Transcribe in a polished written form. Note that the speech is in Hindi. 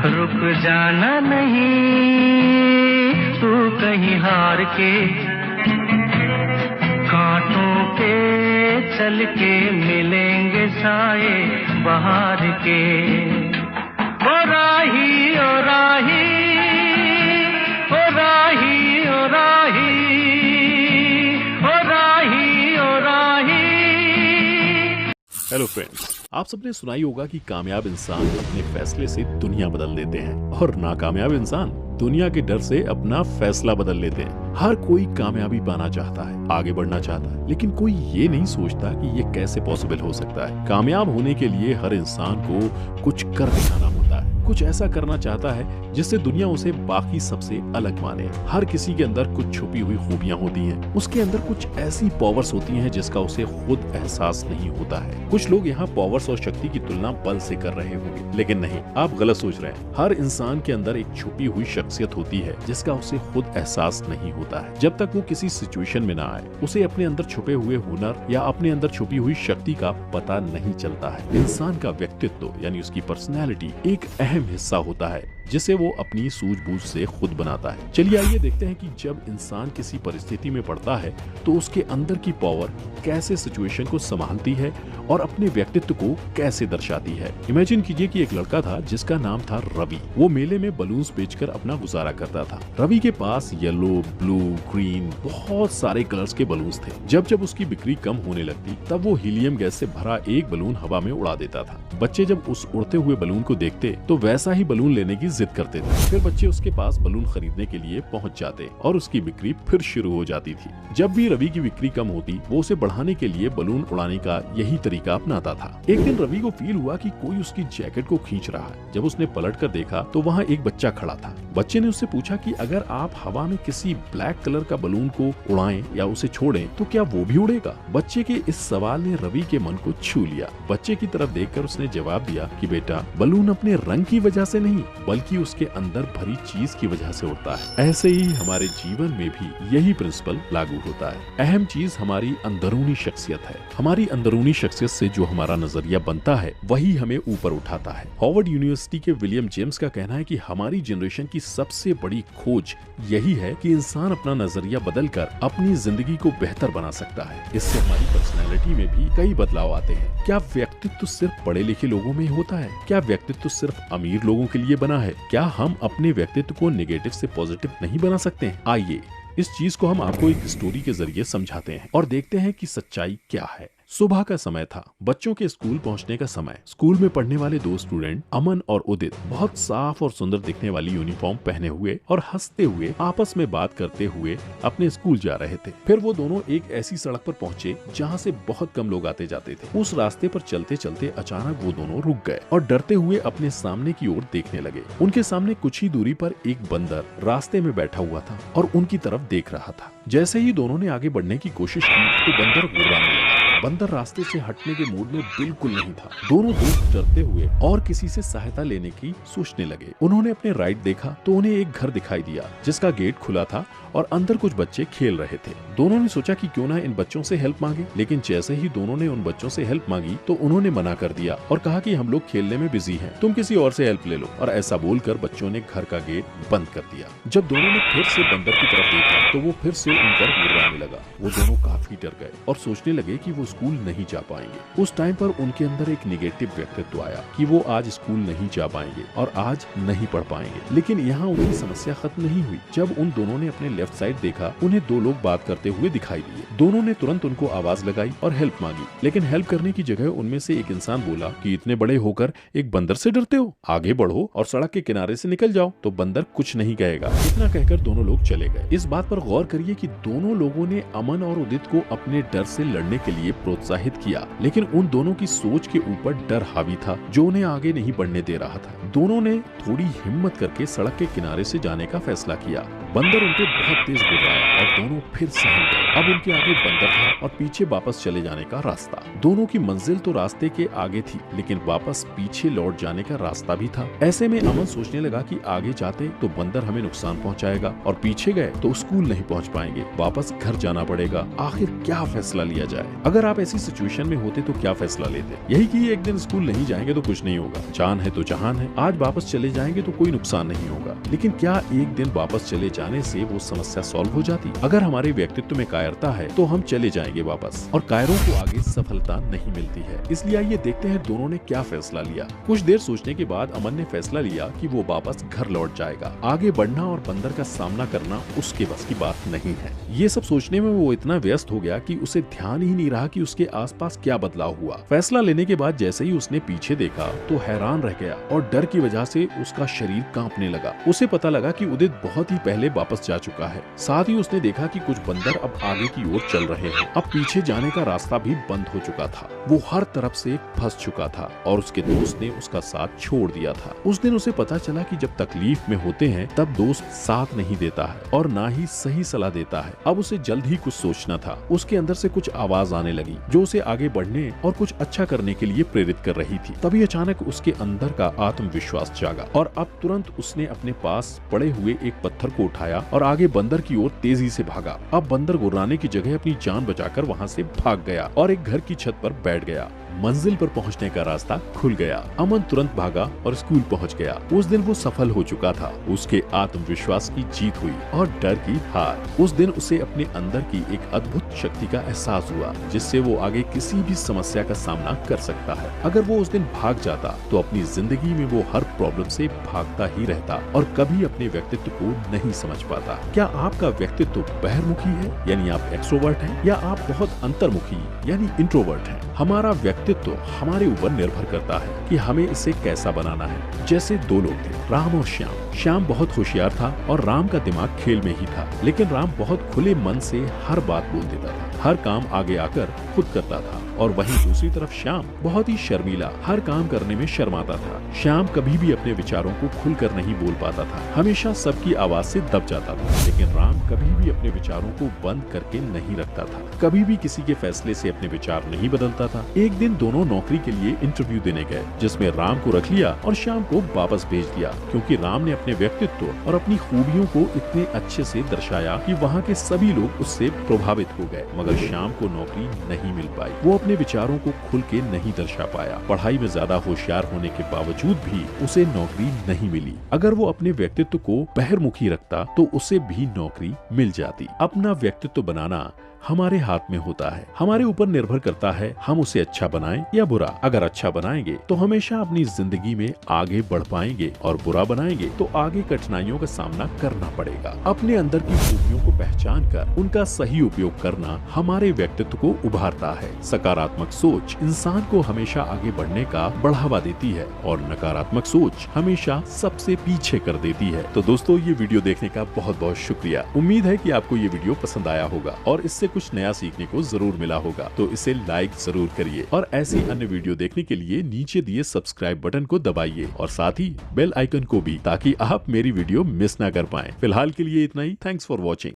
रुक जाना नहीं तू कहीं हार के, कांटों के चल के मिलेंगे साए बहार के। ओ राही ओ राही ओ राही ओ राही ओ राही ओ राही। हेलो फ्रेंड्स, आप सबने सुना ही होगा कि कामयाब इंसान अपने फैसले से दुनिया बदल देते हैं और नाकामयाब इंसान दुनिया के डर से अपना फैसला बदल लेते हैं। हर कोई कामयाबी पाना चाहता है, आगे बढ़ना चाहता है, लेकिन कोई ये नहीं सोचता कि ये कैसे पॉसिबल हो सकता है। कामयाब होने के लिए हर इंसान को कुछ कर दिखाना होता है, कुछ ऐसा करना चाहता है जिससे दुनिया उसे बाकी सबसे अलग माने। हर किसी के अंदर कुछ छुपी हुई खूबियां होती हैं, उसके अंदर कुछ ऐसी पावर्स होती हैं जिसका उसे खुद एहसास नहीं होता है। कुछ लोग यहाँ पावर्स और शक्ति की तुलना बल से कर रहे होंगे, लेकिन नहीं, आप गलत सोच रहे हैं। हर इंसान के अंदर एक छुपी हुई शख्सियत होती है जिसका उसे खुद एहसास नहीं होता है। जब तक वो किसी सिचुएशन में ना आए, उसे अपने अंदर छुपे हुए हुनर या अपने अंदर छुपी हुई शक्ति का पता नहीं चलता है। इंसान का व्यक्तित्व यानी उसकी पर्सनैलिटी एक अहम हिस्सा होता है जिसे वो अपनी सूझबूझ से खुद बनाता है। चलिए आइए देखते हैं कि जब इंसान किसी परिस्थिति में पड़ता है तो उसके अंदर की पावर कैसे सिचुएशन को संभालती है और अपने व्यक्तित्व को कैसे दर्शाती है। इमेजिन कीजिए कि एक लड़का था जिसका नाम था रवि। वो मेले में बलून्स बेचकर अपना गुजारा करता था। रवि के पास येलो, ब्लू, ग्रीन बहुत सारे कलर्स के बलून्स थे। जब जब उसकी बिक्री कम होने लगती तब वो हीलियम गैस से भरा एक बलून हवा में उड़ा देता था। बच्चे जब उस उड़ते हुए बलून को देखते तो वैसा ही बलून लेने की जिद करते थे। फिर बच्चे उसके पास बलून खरीदने के लिए पहुंच जाते और उसकी बिक्री फिर शुरू हो जाती थी। जब भी रवि की बिक्री कम होती वो उसे बढ़ाने के लिए बलून उड़ाने का यही तरीका अपनाता था। एक दिन रवि को फील हुआ कि कोई उसकी जैकेट को खींच रहा है। जब उसने पलटकर देखा तो वहाँ एक बच्चा खड़ा था। बच्चे ने उससे पूछा कि अगर आप हवा में किसी ब्लैक कलर का बलून को उड़ाएं या उसे छोड़ें तो क्या वो भी उड़ेगा? बच्चे के इस सवाल ने रवि के मन को छू लिया। बच्चे की तरफ देखकर उसने जवाब दिया कि बेटा, बलून अपने रंग की वजह से नहीं बल्कि उसके अंदर भरी चीज की वजह से उड़ता है। ऐसे ही हमारे जीवन में भी यही प्रिंसिपल लागू होता है। अहम चीज हमारी अंदरूनी शख्सियत है। हमारी अंदरूनी शख्सियत से जो हमारा नजरिया बनता है वही हमें ऊपर उठाता है। हार्वर्ड यूनिवर्सिटी के विलियम जेम्स का कहना है कि हमारी जनरेशन की सबसे बड़ी खोज यही है कि इंसान अपना नजरिया बदलकर अपनी जिंदगी को बेहतर बना सकता है। इससे हमारी पर्सनैलिटी में भी कई बदलाव आते हैं। क्या व्यक्तित्व सिर्फ पढ़े लिखे लोगों में ही होता है? क्या व्यक्तित्व सिर्फ अमीर लोगों के लिए बना है? क्या हम अपने व्यक्तित्व को नेगेटिव से पॉजिटिव नहीं बना सकते हैं? आइए इस चीज को हम आपको एक स्टोरी के जरिए समझाते हैं और देखते हैं कि सच्चाई क्या है। सुबह का समय था, बच्चों के स्कूल पहुंचने का समय। स्कूल में पढ़ने वाले दो स्टूडेंट अमन और उदित बहुत साफ और सुंदर दिखने वाली यूनिफॉर्म पहने हुए और हंसते हुए आपस में बात करते हुए अपने स्कूल जा रहे थे। फिर वो दोनों एक ऐसी सड़क पर पहुंचे जहां से बहुत कम लोग आते जाते थे। उस रास्ते पर चलते चलते अचानक वो दोनों रुक गए और डरते हुए अपने सामने की ओर देखने लगे। उनके सामने कुछ ही दूरी पर एक बंदर रास्ते में बैठा हुआ था और उनकी तरफ देख रहा था। जैसे ही दोनों ने आगे बढ़ने की कोशिश की तो बंदर गुर्राने लगा। बंदर रास्ते से हटने के मूड में बिल्कुल नहीं था। दोनों दोस्त डरते हुए और किसी से सहायता लेने की सोचने लगे। उन्होंने अपने राइट देखा तो उन्हें एक घर दिखाई दिया जिसका गेट खुला था और अंदर कुछ बच्चे खेल रहे थे। दोनों ने सोचा कि क्यों ना इन बच्चों से हेल्प मांगे, लेकिन जैसे ही दोनों ने उन बच्चों से हेल्प मांगी तो उन्होंने मना कर दिया और कहा कि हम लोग खेलने में बिजी हैं, तुम किसी और से हेल्प ले लो। और ऐसा बोलकर बच्चों ने घर का गेट बंद कर दिया। जब दोनों ने फिर से बंदर की तरफ देखा तो वो फिर से उन पर गुर्राने लगा। वो दोनों काफी डर गए और सोचने लगे कि वो स्कूल नहीं जा पाएंगे। उस टाइम पर उनके अंदर एक निगेटिव व्यक्तित्व आया कि वो आज स्कूल नहीं जा पाएंगे और आज नहीं पढ़ पाएंगे। लेकिन यहाँ उनकी समस्या खत्म नहीं हुई। जब उन दोनों ने अपने लेफ्ट साइड देखा, उन्हें दो लोग बात करते हुए दिखाई दिए। दोनों ने तुरंत उनको आवाज लगाई और हेल्प मांगी, लेकिन हेल्प करने की जगह उनमें से एक इंसान बोला कि इतने बड़े होकर एक बंदर से डरते हो, आगे बढ़ो और सड़क के किनारे से निकल जाओ तो बंदर कुछ नहीं कहेगा। इतना कहकर दोनों लोग चले गए। इस बात पर गौर करिए कि दोनों लोगों ने अमन और उदित को अपने डर से लड़ने के लिए प्रोत्साहित किया, लेकिन उन दोनों की सोच के ऊपर डर हावी था जो उन्हें आगे नहीं बढ़ने दे रहा था। दोनों ने थोड़ी हिम्मत करके सड़क के किनारे से जाने का फैसला किया। बंदर उनके बहुत तेज गुर्राया और दोनों फिर सहम गए। अब उनके आगे बंदर था और पीछे वापस चले जाने का रास्ता। दोनों की मंजिल तो रास्ते के आगे थी, लेकिन वापस पीछे लौट जाने का रास्ता भी था। ऐसे में अमन सोचने लगा कि आगे जाते तो बंदर हमें नुकसान पहुंचाएगा और पीछे गए तो स्कूल नहीं पहुंच पाएंगे, वापस घर जाना पड़ेगा। आखिर क्या फैसला लिया जाए? अगर आप ऐसी सिचुएशन में होते तो क्या फैसला लेते? यही कि एक दिन स्कूल नहीं जाएंगे तो कुछ नहीं होगा, जान है तो जहान है, आज वापस चले जाएंगे तो कोई नुकसान नहीं होगा। लेकिन क्या एक दिन वापस चले जाने से वो समस्या सॉल्व हो जाती? अगर हमारे व्यक्तित्व में कायरता है तो हम चले जाएंगे वापस, और कायरों को आगे सफलता नहीं मिलती है। इसलिए आइए देखते हैं दोनों ने क्या फैसला लिया। कुछ देर सोचने के बाद अमन ने फैसला लिया कि वो वापस घर लौट जाएगा। आगे बढ़ना और बंदर का सामना करना उसके बस की बात नहीं है। ये सब सोचने में वो इतना व्यस्त हो गया कि उसे ध्यान ही नहीं रहा कि उसके आसपास क्या बदलाव हुआ। फैसला लेने के बाद जैसे ही उसने पीछे देखा तो हैरान रह गया और डर की वजह से उसका शरीर कांपने लगा। उसे पता लगा कि उदित बहुत ही पहले वापस जा चुका है। साथ ही उसने देखा कि कुछ बंदर अब आगे की ओर चल रहे हैं। अब पीछे जाने का रास्ता भी बंद हो चुका था। वो हर तरफ से फंस चुका था और उसके दोस्त ने उसका साथ छोड़ दिया था। उस दिन उसे पता चला कि जब तकलीफ में होते हैं तब दोस्त साथ नहीं देता है और ना ही सही सलाह देता है। अब उसे जल्द ही कुछ सोचना था। उसके अंदर से कुछ आवाज आने लगी जो उसे आगे बढ़ने और कुछ अच्छा करने के लिए प्रेरित कर रही थी। तभी अचानक उसके अंदर का आत्मविश्वास जागा और अब तुरंत उसने अपने पास पड़े हुए एक पत्थर को उठाया और आगे बंदर की ओर तेजी से भागा। अब बंदर गुर्राने की जगह अपनी जान बचाकर वहाँ से भाग गया और एक घर की छत पर बैठ गया। मंजिल पर पहुंचने का रास्ता खुल गया। अमन तुरंत भागा और स्कूल पहुंच गया। उस दिन वो सफल हो चुका था। उसके आत्मविश्वास की जीत हुई और डर की हार। उस दिन उसे अपने अंदर की एक अद्भुत शक्ति का एहसास हुआ जिससे वो आगे किसी भी समस्या का सामना कर सकता है। अगर वो उस दिन भाग जाता तो अपनी जिंदगी में वो हर प्रॉब्लम से भागता ही रहता और कभी अपने व्यक्तित्व को नहीं समझ पाता। क्या आपका व्यक्तित्व बहिर्मुखी है यानी आप एक्सट्रोवर्ट हैं, या आप बहुत अंतर्मुखी यानी इंट्रोवर्ट हैं? हमारा व्यक्तित्व हमारे ऊपर निर्भर करता है कि हमें इसे कैसा बनाना है। जैसे दो लोग थे, राम और श्याम। श्याम बहुत होशियार था और राम का दिमाग खेल में ही था, लेकिन राम बहुत खुले मन से हर बात बोल देता था, हर काम आगे आकर खुद करता था। और वहीं दूसरी तरफ श्याम बहुत ही शर्मीला, हर काम करने में शर्माता था। श्याम कभी भी अपने विचारों को खुलकर नहीं बोल पाता था, हमेशा सबकी आवाज से दब जाता था। लेकिन राम कभी भी अपने विचारों को बंद करके नहीं रखता था, कभी भी किसी के फैसले से अपने विचार नहीं बदलता था। एक दिन दोनों नौकरी के लिए इंटरव्यू देने गए, जिसमें राम को रख लिया और श्याम को वापस भेज दिया, क्योंकि राम ने अपने व्यक्तित्व और अपनी खूबियों को इतने अच्छे से दर्शाया कि वहाँ के सभी लोग उससे प्रभावित हो गए। मगर श्याम को नौकरी नहीं मिल पाई। वो अपने विचारों को खुल के नहीं दर्शा पाया। पढ़ाई में ज्यादा होशियार होने के बावजूद भी उसे नौकरी नहीं मिली। अगर वो अपने व्यक्तित्व को बहिर्मुखी रखता तो उसे भी नौकरी मिल जाती। अपना व्यक्तित्व बनाना हमारे हाथ में होता है, हमारे ऊपर निर्भर करता है हम उसे अच्छा बनाएं या बुरा। अगर अच्छा बनाएंगे तो हमेशा अपनी जिंदगी में आगे बढ़ पाएंगे और बुरा बनाएंगे तो आगे कठिनाइयों का सामना करना पड़ेगा। अपने अंदर की खूबियों को पहचान कर उनका सही उपयोग करना हमारे व्यक्तित्व को उभारता है। सकारात्मक सोच इंसान को हमेशा आगे बढ़ने का बढ़ावा देती है और नकारात्मक सोच हमेशा सबसे पीछे कर देती है। तो दोस्तों, ये वीडियो देखने का बहुत बहुत शुक्रिया। उम्मीद है कि आपको ये वीडियो पसंद आया होगा और इससे कुछ नया सीखने को जरूर मिला होगा। तो इसे लाइक जरूर करिए और ऐसी अन्य वीडियो देखने के लिए नीचे दिए सब्सक्राइब बटन को दबाइए और साथ ही बेल आइकन को भी, ताकि आप मेरी वीडियो मिस ना कर पाएं। फिलहाल के लिए इतना ही। Thanks for watching.